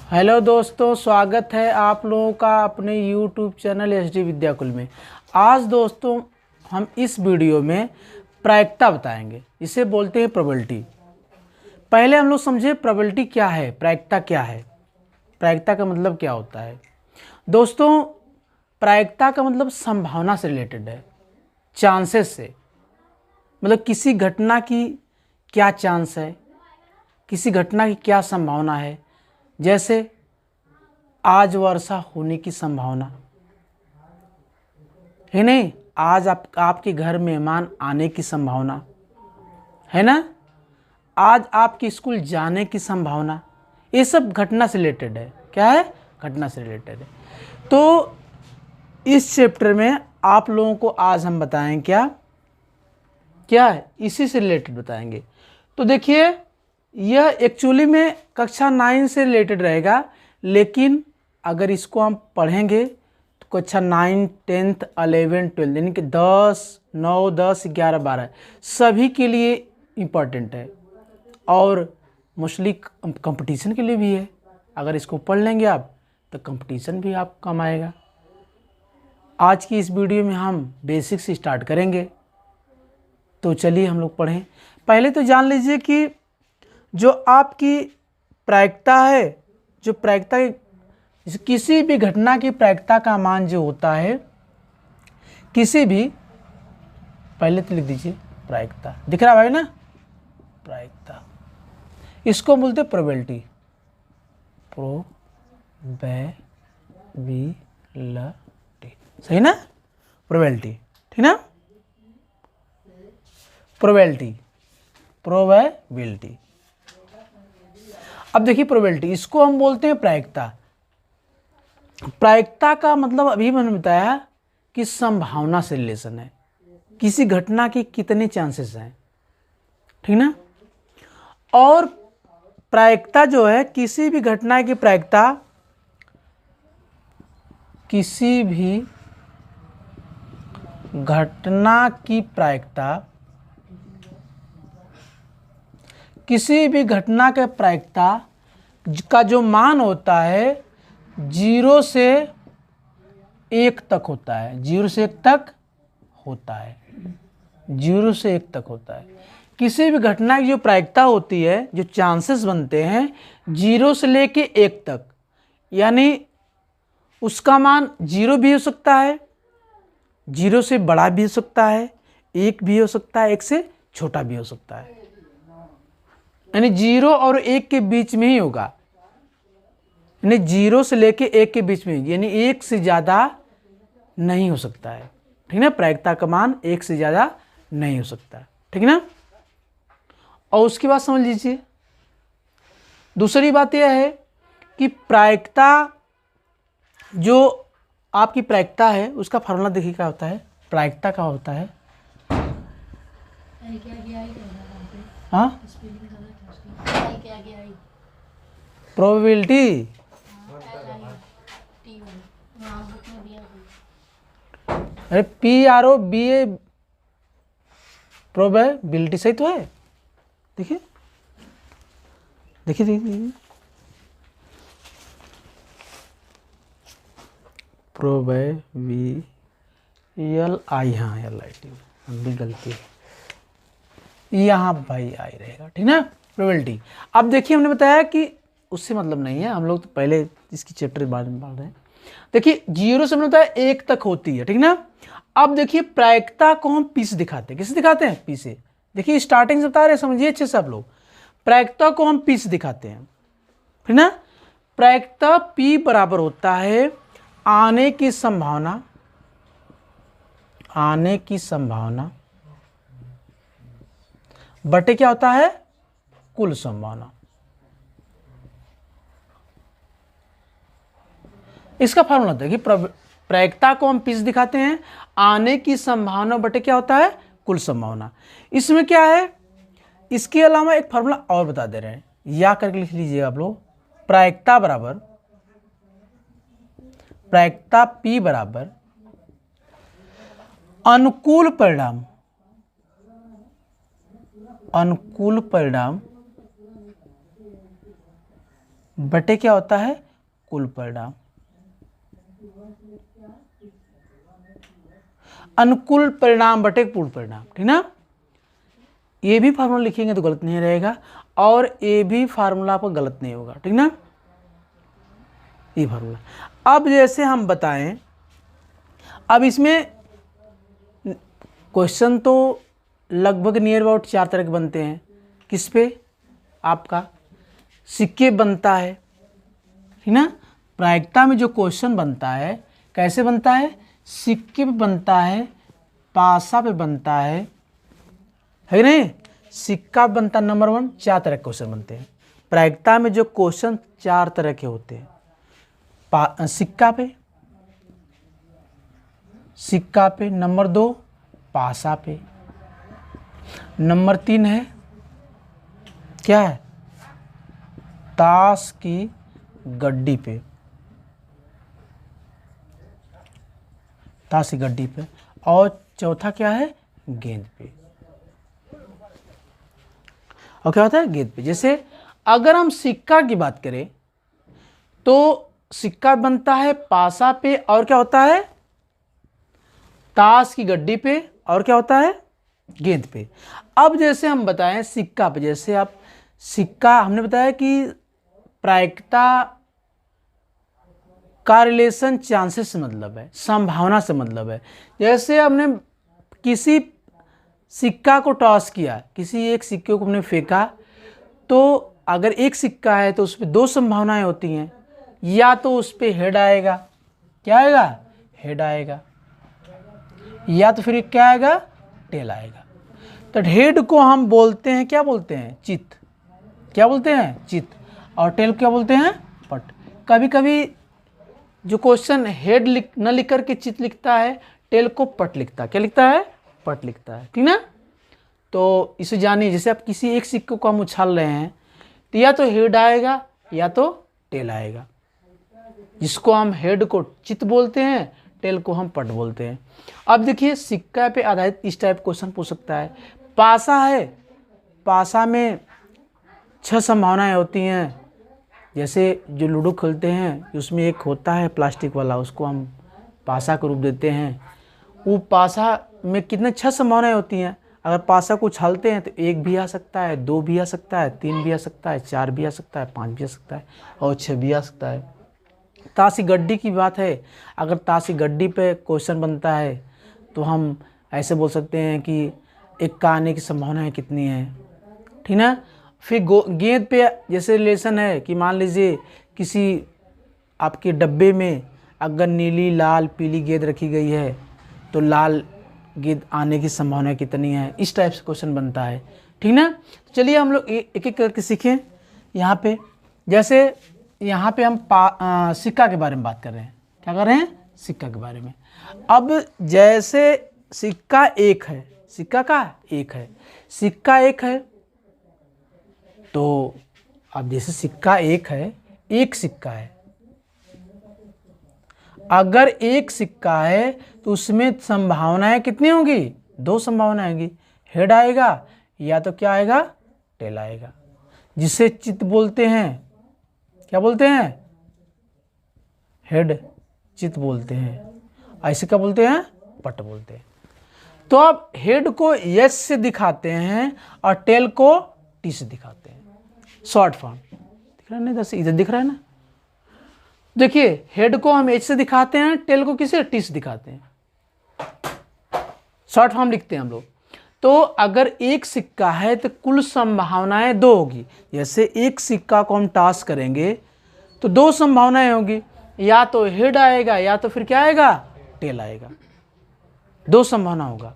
Hello दोस्तों, स्वागत है आप लोगों का अपने YouTube चैनल SD विद्याकुल में। आज दोस्तों हम इस वीडियो में प्रायिकता बताएंगे। इसे बोलते हैं प्रोबेबिलिटी। पहले हम लोग समझे प्रोबेबिलिटी क्या है, प्रायिकता क्या है, प्रायिकता का मतलब क्या होता है। दोस्तों प्रायिकता का मतलब संभावना से रिलेटेड है, चांसेस से। मतलब किसी घटना की क्या चांस है, किसी घटना की क्या संभावना है। जैसे आज वर्षा होने की संभावना है, नहीं आज आपके घर मेहमान आने की संभावना है ना, आज आपके स्कूल जाने की संभावना। ये सब घटना से रिलेटेड है। क्या है? घटना से रिलेटेड है। तो इस चैप्टर में आप लोगों को आज हम बताएं क्या क्या है, इसी से रिलेटेड बताएंगे। तो देखिए यह एक्चुअली में कक्षा 9 से रिलेटेड रहेगा, लेकिन अगर इसको हम पढ़ेंगे तो कक्षा 9, 10th, 11, 12 यानी कि 10, 9, 10, 11, 12 सभी के लिए इम्पॉर्टेंट है और मोस्टली कंपटीशन के लिए भी है। अगर इसको पढ़ लेंगे आप तो कंपटीशन भी आप कम आएगा। आज की इस वीडियो में हम बेसिक से स्टार्ट करेंगे। तो चलिए हम लोग पढ़ें। पहले तो जान लीजिए कि जो आपकी प्रायिकता है, जो प्रायिकता किसी भी घटना की प्रायिकता का मान जो होता है, किसी भी, पहले तो लिख दीजिए प्रायिकता, दिख रहा भाई ना, प्रायिकता, इसको बोलते प्रोबेबिलिटी, प्रोबेबिलिटी, सही ना, प्रोबेबिलिटी, ठीक ना, प्रोबेबिलिटी, प्रोबेबिलिटी। अब देखिए प्रोबेबिलिटी, इसको हम बोलते हैं प्रायिकता। प्रायिकता का मतलब अभी मैंने बताया कि संभावना से रिलेशन है, किसी घटना की कितने चांसेस हैं, ठीक ना। और प्रायिकता जो है, किसी भी घटना की प्रायिकता, किसी भी घटना की प्रायिकता, किसी भी घटना के प्रायिकता का जो मान होता है 0 से 1 तक होता है। 0 से 1 तक होता है, 0 से 1 तक होता है। किसी भी घटना की जो प्रायिकता होती है, जो चांसेस बनते हैं 0 से लेके 1 तक, यानी उसका मान 0 भी हो सकता है, 0 से बड़ा भी हो सकता है, 1 भी हो सकता है, 1 से छोटा भी हो सकता है। यानी 0 और 1 के बीच में ही होगा, यानी 0 से लेके 1 के बीच में, यानी 1 से ज़्यादा नहीं हो सकता है, ठीक ना। प्रायिकता का मान 1 से ज़्यादा नहीं हो सकता, ठीक ना। और उसके बाद समझ लीजिए दूसरी बात यह है कि प्रायिकता, जो आपकी प्रायिकता है उसका फार्मूला देखिए क्या होता है। प्रायिकता का होता है, हाँ, प्रोबेबिलिटी, अरे PROBA, प्रोबेबिलिटी, सही तो है। देखिए देखिए देखिए, प्रोबेबिलिटी, हाँ LIT, हम भी गलती है, यहाँ भाई आई रहेगा, ठीक ना, प्रोबेबिलिटी। अब देखिए हमने बताया कि उससे मतलब नहीं है, हम लोग तो पहले इसकी चैप्टर के बारे में पढ़ रहे हैं। देखिए 0 से मतलब 1 तक होती है, ठीक ना। अब देखिए प्रायिकता को हम P से दिखाते हैं। किससे दिखाते हैं? P से। देखिए स्टार्टिंग से बता रहे हैं, समझिए अच्छे से आप लोग। प्रायिकता को हम P से दिखाते हैं, ठीक ना। प्रायिकता P बराबर होता है आने की संभावना, आने की संभावना बटे क्या होता है? कुल संभावना। इसका फार्मूला देखिए, प्रायिकता को हम P से दिखाते हैं, आने की संभावना बटे क्या होता है? कुल संभावना। इसमें क्या है, इसके अलावा एक फार्मूला और बता दे रहे हैं, या करके लिख लीजिए आप लोग। प्रायिकता बराबर, प्रायिकता P बराबर अनुकूल परिणाम, अनुकूल परिणाम बटे क्या होता है, कुल परिणाम। अनुकूल परिणाम बटे पूर्ण परिणाम, ठीक ना। ये भी फार्मूला लिखेंगे तो गलत नहीं रहेगा, और ये भी फार्मूला आपका गलत नहीं होगा, ठीक ना, ये फार्मूला। अब जैसे हम बताएं, अब इसमें क्वेश्चन तो लगभग नियर अबाउट 4 तरह के बनते हैं। किस पे, आपका सिक्के बनता है, ठीक ना। प्रायिकता में जो क्वेश्चन बनता है कैसे बनता है, सिक्के पे बनता है, पासा पे बनता है नहीं, सिक्का बनता नंबर 1। 4 तरह के क्वेश्चन बनते हैं प्रायिकता में, जो क्वेश्चन 4 तरह के होते हैं। सिक्का पे, नंबर 2 पासा पे, नंबर 3 है क्या है, ताश की गड्डी पे, ताश की गड्डी पे, और चौथा क्या है, गेंद पे। और क्या होता है, गेंद पे। जैसे अगर हम सिक्का की बात करें तो सिक्का बनता है पासा पे, और क्या होता है, ताश की गड्डी पे, और क्या होता है, गेंद पे। अब जैसे हम बताएं सिक्का पे, जैसे आप सिक्का, हमने बताया कि प्रायिकता का रिलेशन चांसेस से मतलब है, संभावना से मतलब है। जैसे हमने किसी सिक्का को टॉस किया, किसी एक सिक्के को हमने फेंका, तो अगर एक सिक्का है तो उस पर 2 संभावनाएं होती हैं, या तो उस पर हेड आएगा, क्या आएगा, हेड आएगा, या तो फिर क्या आएगा, टेल आएगा। तो हेड को हम बोलते हैं, क्या बोलते हैं, चित, क्या बोलते हैं, चित, और टेल क्या बोलते हैं, पट। कभी कभी जो क्वेश्चन हेड न लिख करके चित लिखता है, टेल को पट लिखता है, क्या लिखता है, पट लिखता है, ठीक ना। तो इसे जानिए, जैसे आप किसी एक सिक्के को हम उछाल रहे हैं तो या तो हेड आएगा या तो टेल आएगा, जिसको हम हेड को चित बोलते हैं, टेल को हम पट बोलते हैं। अब देखिए सिक्का पे आधारित इस टाइप क्वेश्चन पूछ सकता है। पासा है, पासा में 6 संभावनाएं होती हैं। जैसे जो लूडो खेलते हैं उसमें एक होता है प्लास्टिक वाला, उसको हम पासा का रूप देते हैं। वो पासा में कितने 6 संभावनाएं होती हैं। अगर पासा को उछालते हैं तो 1 भी आ सकता है, 2 भी आ सकता है, 3 भी आ सकता है, 4 भी आ सकता है, 5 भी आ सकता है, और 6 भी आ सकता है। ताशी गड्डी की बात है, अगर ताशी गड्डी पे क्वेश्चन बनता है तो हम ऐसे बोल सकते हैं कि 1 का आने की संभावना कितनी है, ठीक ना। फिर गेंद पे जैसे रिलेशन है कि मान लीजिए किसी आपके डब्बे में अगर नीली, लाल, पीली गेंद रखी गई है तो लाल गेंद आने की संभावना कितनी है, इस टाइप से क्वेश्चन बनता है, ठीक ना। चलिए हम लोग एक एक करके सीखें। यहाँ पे जैसे यहाँ पे हम सिक्का के बारे में बात कर रहे हैं, क्या कर रहे हैं, सिक्का के बारे में। अब जैसे सिक्का 1 है, सिक्का का 1 है, सिक्का 1 है, तो अब जैसे सिक्का 1 है, 1 सिक्का है, अगर 1 सिक्का है तो उसमें संभावनाएं कितनी होंगी, 2 संभावनाएं होंगी, हेड आएगा या तो क्या आएगा, टेल आएगा, जिसे चित बोलते हैं, क्या बोलते हैं, हेड, चित बोलते हैं। ऐसे क्या बोलते हैं, पट बोलते हैं। तो आप हेड को एच से दिखाते हैं और टेल को टी से दिखाते हैं, शॉर्ट फॉर्म। दिख रहा है, नहीं दस इधर दिख रहा है ना। देखिए हेड को हम एच से दिखाते हैं, टेल को किसे, टी से दिखाते हैं, शॉर्ट फॉर्म लिखते हैं हम लोग। तो अगर 1 सिक्का है तो कुल संभावनाएं 2 होगी। जैसे 1 सिक्का को हम टॉस करेंगे तो 2 संभावनाएं होगी, या तो हेड आएगा या तो फिर क्या आएगा, टेल आएगा, 2 संभावना होगा।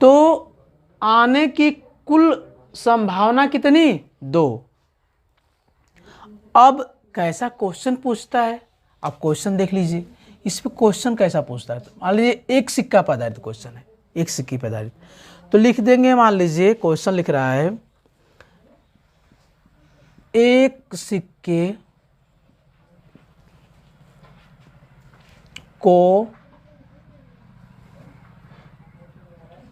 तो आने की कुल संभावना कितनी, 2। अब कैसा क्वेश्चन पूछता है, आप क्वेश्चन देख लीजिए, इस पे क्वेश्चन कैसा पूछता है। मान लीजिए 1 सिक्का पर आधारित क्वेश्चन है, 1 सिक्के पर आधारित, तो लिख देंगे, मान लीजिए क्वेश्चन लिख रहा है 1 सिक्के को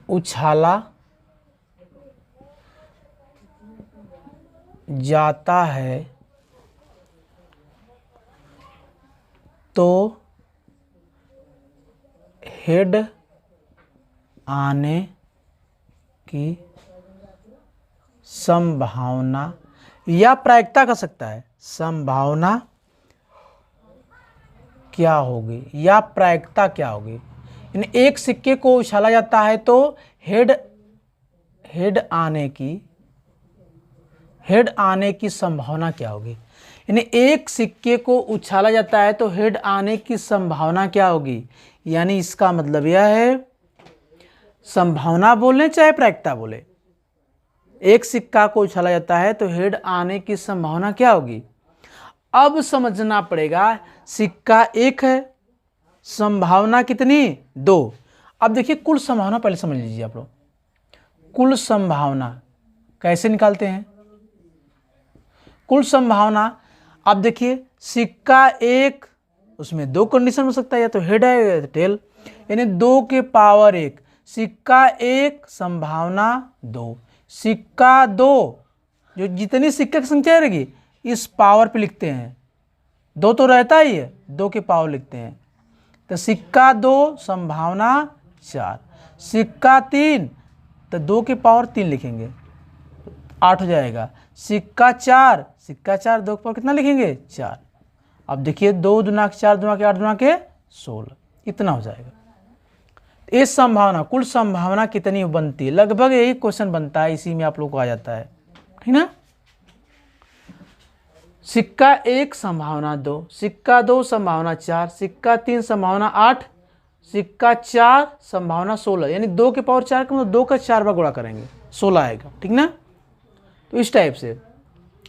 उछाला जाता है तो हेड आने की संभावना या प्रायिकता कर सकता है, संभावना क्या होगी या प्रायिकता क्या होगी। यानी एक सिक्के को उछाला जाता है तो हेड आने की संभावना क्या होगी। यानी एक सिक्के को उछाला जाता है तो हेड आने की संभावना क्या होगी। यानी इसका मतलब यह है, संभावना बोले चाहे प्रायिकता बोले, एक सिक्का को उछाला जाता है तो हेड आने की संभावना क्या होगी। अब समझना पड़ेगा, सिक्का एक है, संभावना कितनी, 2। अब देखिए कुल संभावना पहले समझ लीजिए आप लोग। कुल संभावना कैसे निकालते हैं। कुल संभावना, अब देखिए सिक्का एक, उसमें 2 कंडीशन हो सकता है, या तो हेड है या तो टेल। यानी 2 के पावर 1, सिक्का 1 संभावना 2, सिक्का 2, जो जितनी सिक्का की संख्या रहेगी इस पावर पे लिखते हैं, 2 तो रहता ही है, 2 के पावर लिखते हैं। तो सिक्का 2 संभावना 4, सिक्का 3 तो 2 के पावर 3 लिखेंगे, 8 हो जाएगा। सिक्का 4 2 के पावर कितना लिखेंगे, 4। अब देखिए 2 दूना के 4 दूना के 8 दूना के 16, इतना हो जाएगा। इस संभावना, कुल संभावना कितनी बनती है, लगभग यही क्वेश्चन बनता है, इसी में आप लोग को आ जाता है, ठीक ना। सिक्का 1 संभावना 2, सिक्का 2 संभावना 4, सिक्का 3 संभावना 8, सिक्का 4 संभावना 16। यानी 2 के पावर 4 का मतलब 2 का 4 बार गुणा करेंगे, 16 आएगा, ठीक ना। तो इस टाइप से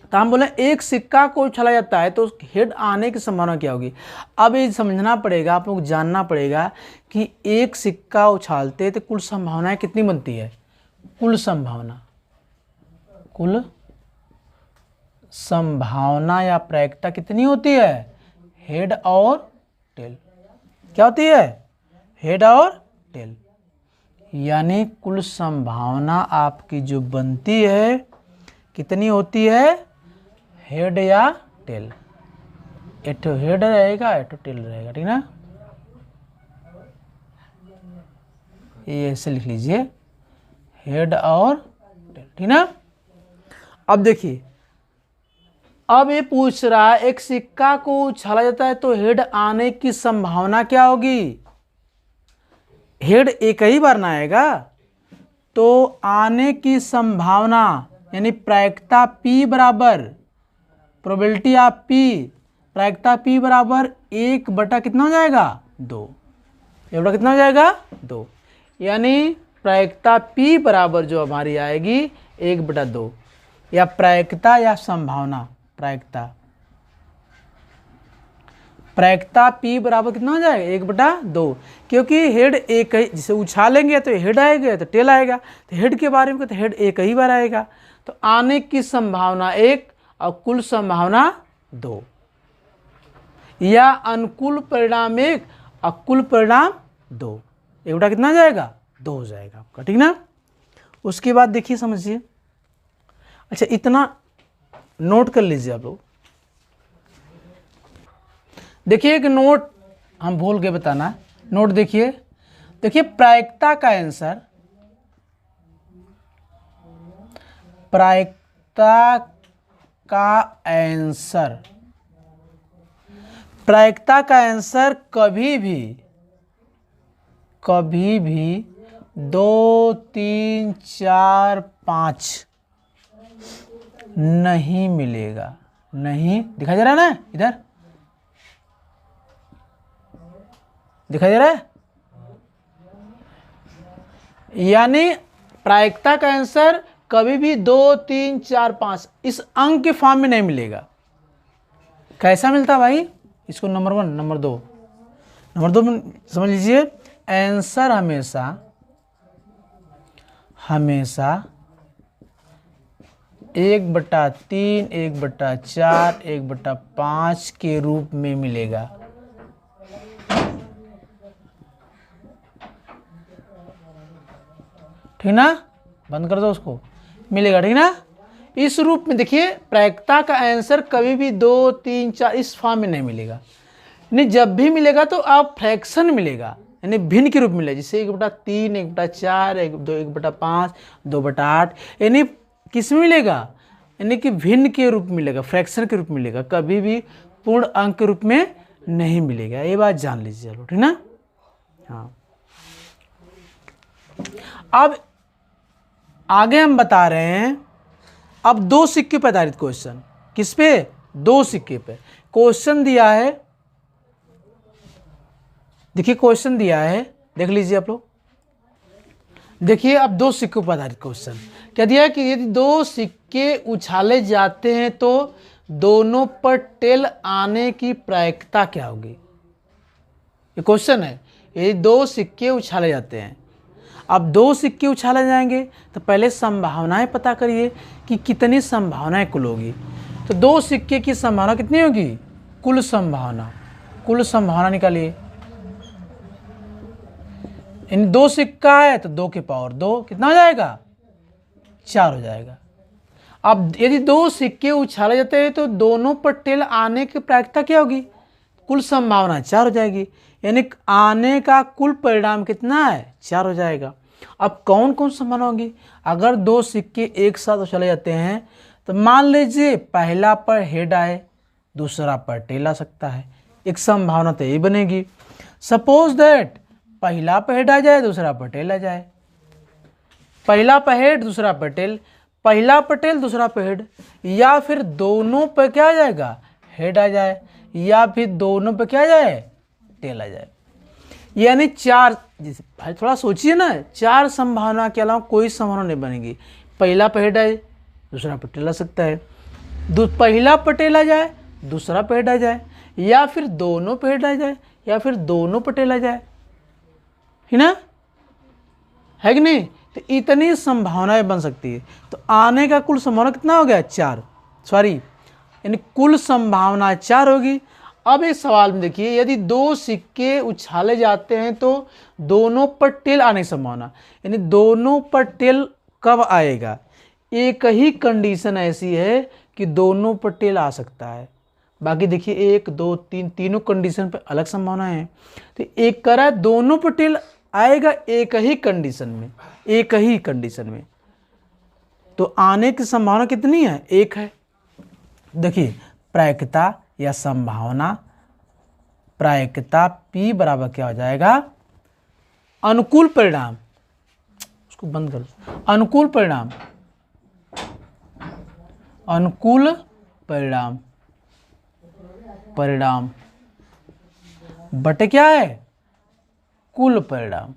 तो हम बोले एक सिक्का को उछाला जाता है तो हेड आने की संभावना क्या होगी। अब ये समझना पड़ेगा, आप लोग जानना पड़ेगा कि एक सिक्का उछालते तो कुल संभावनाएं कितनी बनती है। कुल संभावना या प्रायिकता कितनी होती है, हेड और टेल। क्या होती है, हेड और टेल। यानी कुल संभावना आपकी जो बनती है कितनी होती है, हेड या टेल। एक हेड रहेगा, एक टेल रहेगा, ठीक ना। ये ऐसे लिख लीजिए, हेड और टेल, ठीक ना। अब देखिए, अब ये पूछ रहा है एक सिक्का को उछाला जाता है तो हेड आने की संभावना क्या होगी। हेड एक ही बार ना आएगा तो आने की संभावना यानी प्रायिकता P बराबर, प्रोबेबिलिटी ऑफ P, प्रायिकता P बराबर 1 बटा कितना हो जाएगा, 2। 1 बटा कितना हो जाएगा, 2। यानी प्रायिकता P बराबर जो हमारी आएगी 1 बटा 2, या प्रायिकता या संभावना, प्रायिकता P बराबर कितना हो जाएगा, 1 बटा 2। क्योंकि हेड एक ही, जिसे उछालेंगे तो हेड आएगा तो टेल आएगा, तो हेड के बारे में तो हेड एक ही बार आएगा, तो आने की संभावना 1 और कुल संभावना 2, या अनुकूल परिणाम 1 और कुल परिणाम 2। 1 बटा कितना हो जाएगा, 2 हो जाएगा आपका, ठीक ना। उसके बाद देखिए समझिए, अच्छा इतना नोट कर लीजिए आप लोग। देखिए एक नोट हम भूल के बताना, नोट देखिए, प्रायिकता का आंसर, प्रायिकता का आंसर कभी भी 2, 3, 4, 5 नहीं मिलेगा। नहीं दिखाई दे रहा है ना, इधर दिखाई दे रहा है। यानी प्रायिकता का आंसर कभी भी 2, 3, 4, 5 इस अंक के फॉर्म में नहीं मिलेगा। कैसा मिलता भाई, इसको नंबर 1, नंबर 2 में समझ लीजिए। आंसर हमेशा 1/3, 1/4, 1/5 के रूप में मिलेगा। ठीक ना, बंद कर दो उसको, मिलेगा, ठीक ना। इस रूप में देखिए प्रायिकता का आंसर कभी भी 2, 3, 4 इस फॉर्म में नहीं मिलेगा। यानी जब भी मिलेगा तो आप फ्रैक्शन मिलेगा, यानी भिन्न के रूप में मिलेगा, जैसे 1/3, 1/4, 1/5, 2/8, यानी किस में मिलेगा, यानी कि भिन्न के रूप में मिलेगा, फ्रैक्शन के रूप में मिलेगा, कभी भी पूर्ण अंक के रूप में नहीं मिलेगा। ये बात जान लीजिए, चलो ठीक ना। हाँ, अब आगे हम बता रहे हैं, अब 2 सिक्के पे आधारित क्वेश्चन। किस पे? 2 सिक्के पे क्वेश्चन दिया है। देखिए क्वेश्चन दिया है, देख लीजिए आप लोग। देखिए अब 2 सिक्कों पर आधारित क्वेश्चन क्या दिया है कि यदि 2 सिक्के उछाले जाते हैं तो दोनों पर टेल आने की प्रायिकता क्या होगी। ये क्वेश्चन है, यदि 2 सिक्के उछाले जाते हैं, अब 2 सिक्के उछाले जाएंगे तो पहले संभावनाएं पता करिए कि कितनी संभावनाएं कुल होगी। तो 2 सिक्के की संभावना कितनी होगी, कुल संभावना निकालिए। इन 2 सिक्का है तो 2 के पावर 2 कितना हो जाएगा, 4 हो जाएगा। अब यदि 2 सिक्के उछाले जाते हैं तो दोनों पर टेल आने की प्रायिकता क्या होगी, कुल संभावना 4 हो जाएगी, यानी आने का कुल परिणाम कितना है, 4 हो जाएगा। अब कौन कौन संभावना होगी, अगर 2 सिक्के एक साथ उछाले जाते हैं तो मान लीजिए पहला पर हेड आए, दूसरा पर टेल आ सकता है, एक संभावना तो यही बनेगी। सपोज दैट पहला पर हेड आ जाए, दूसरा पर टेल आ जाए, पहला पर हेड दूसरा पर टेल, पहला पर टेल दूसरा पर हेड, या फिर दोनों पर क्या आ जाएगा, हेड आ जाए, या फिर दोनों पर क्या आ जाए, टेल आ जाए। यानी 4, भाई थोड़ा सोचिए ना, 4 संभावना के अलावा कोई संभावना नहीं बनेगी। पहला पर हेड आए, दूसरा पर टेल आ सकता है, पहला पर टेल आ जाए, दूसरा पर हेड आ जाए, या फिर दोनों पर हेड आ जाए, या फिर दोनों पर टेल आ जाए, है ना, है कि नहीं। तो इतनी संभावनाएं बन सकती है। तो आने का कुल संभावना कितना हो गया, 4, यानी कुल संभावना 4 होगी। अब इस सवाल में देखिए, यदि 2 सिक्के उछाले जाते हैं तो दोनों पर टेल आने की संभावना, यानी दोनों पर टेल कब आएगा, एक ही कंडीशन ऐसी है कि दोनों पर टेल आ सकता है। बाकी देखिए 1, 2, 3 तीनों कंडीशन पर अलग संभावना है। तो एक कह रहा है दोनों पर टेल आएगा एक ही कंडीशन में, तो आने की संभावना कितनी है, 1 है। देखिए प्रायिकता या संभावना, प्रायिकता P बराबर क्या हो जाएगा, अनुकूल परिणाम, उसको बंद कर दो, अनुकूल परिणाम बटे क्या है, कुल परिणाम,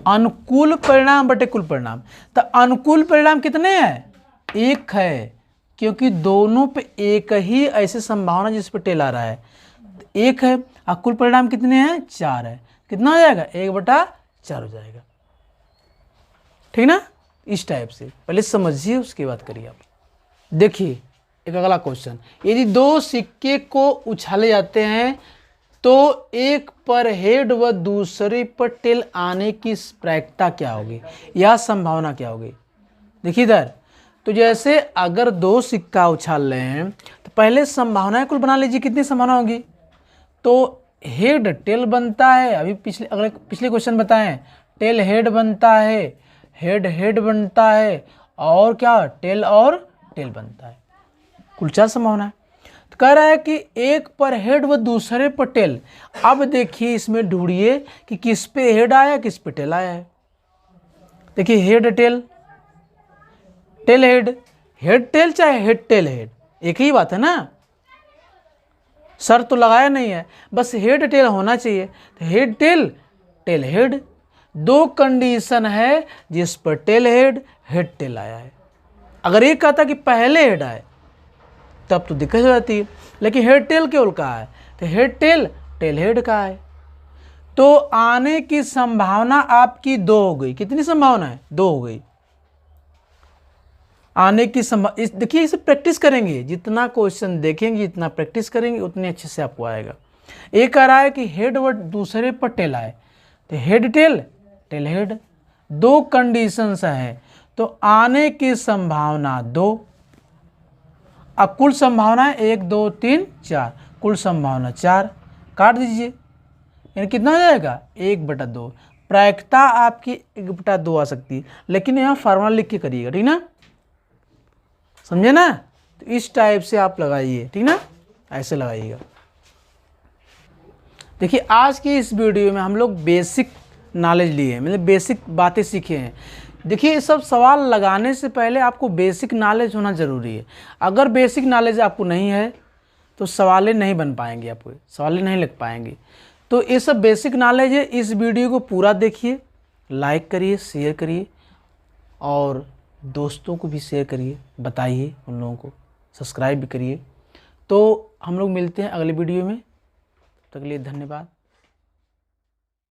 अनुकूल परिणाम बटे कुल परिणाम। तो अनुकूल परिणाम कितने हैं, 1 है, क्योंकि दोनों पे एक ही ऐसे संभावना जिस पे टेल आ रहा है, 1 है। और कुल परिणाम कितने हैं, 4 है, कितना हो जाएगा, 1/4 हो जाएगा, ठीक ना। इस टाइप से पहले समझिए, उसके बाद करिए आप। देखिए एक अगला क्वेश्चन, यदि 2 सिक्के को उछाले जाते हैं तो एक पर हेड व दूसरे पर टेल आने की प्रायिकता क्या होगी, या संभावना क्या होगी। देखिए इधर, तो जैसे अगर 2 सिक्का उछाल रहे हैं तो पहले संभावनाएं कुल बना लीजिए, कितनी संभावना होगी। तो हेड टेल बनता है, अभी पिछले क्वेश्चन बताएं, टेल हेड बनता है, हेड बनता है, और क्या, टेल और टेल बनता है, कुल 4 संभावना है। तो कह रहा है कि एक पर हेड व दूसरे पर टेल। अब देखिए इसमें ढूंढिए कि किस पे हेड आया, किस पे टेल आया है। देखिए head tail, tail head, head tail चाहे हेड टेल हेड, एक ही बात है ना, शर्त तो लगाया नहीं है, बस हेड टेल होना चाहिए। तो head tail, tail head, 2 condition है जिस पर टेल हेड, हेड टेल आया है। अगर एक कहता कि पहले हेड आए तब तो दिक्कत हो जाती है, लेकिन हेड टेल केवल कहा है, तो हेड टेल, टेल हेड का है। तो आने की संभावना आपकी 2 हो गई, कितनी संभावना है, 2 हो गई आने की संभावना। देखिए इसे प्रैक्टिस करेंगे, जितना क्वेश्चन देखेंगे, जितना प्रैक्टिस करेंगे, उतने अच्छे से आपको आएगा। एक कह रहा है कि हेड व दूसरे पर टेल आए, तो head tail, tail head, 2 conditions है, तो आने की संभावना 2, अब कुल संभावना है 1 2 3 4, कुल संभावना 4, काट दीजिए, यानी कितना हो जाएगा 1/2। प्रायिकता आपकी 1/2 आ सकती है, लेकिन यहाँ फार्मूला लिख के करिएगा, ठीक ना, समझे ना। तो इस टाइप से आप लगाइए, ठीक ना, ऐसे लगाइएगा। देखिए आज की इस वीडियो में हम लोग बेसिक नॉलेज लिए हैं, मतलब बेसिक बातें सीखे हैं। देखिए ये सब सवाल लगाने से पहले आपको बेसिक नॉलेज होना ज़रूरी है। अगर बेसिक नॉलेज आपको नहीं है तो सवालें नहीं बन पाएंगे, आपको सवालें नहीं लिख पाएंगे। तो ये सब बेसिक नॉलेज है। इस वीडियो को पूरा देखिए, लाइक करिए, शेयर करिए और दोस्तों को भी शेयर करिए, बताइए उन लोगों को, सब्सक्राइब भी करिए। तो हम लोग मिलते हैं अगले वीडियो में, तब तक के लिए धन्यवाद।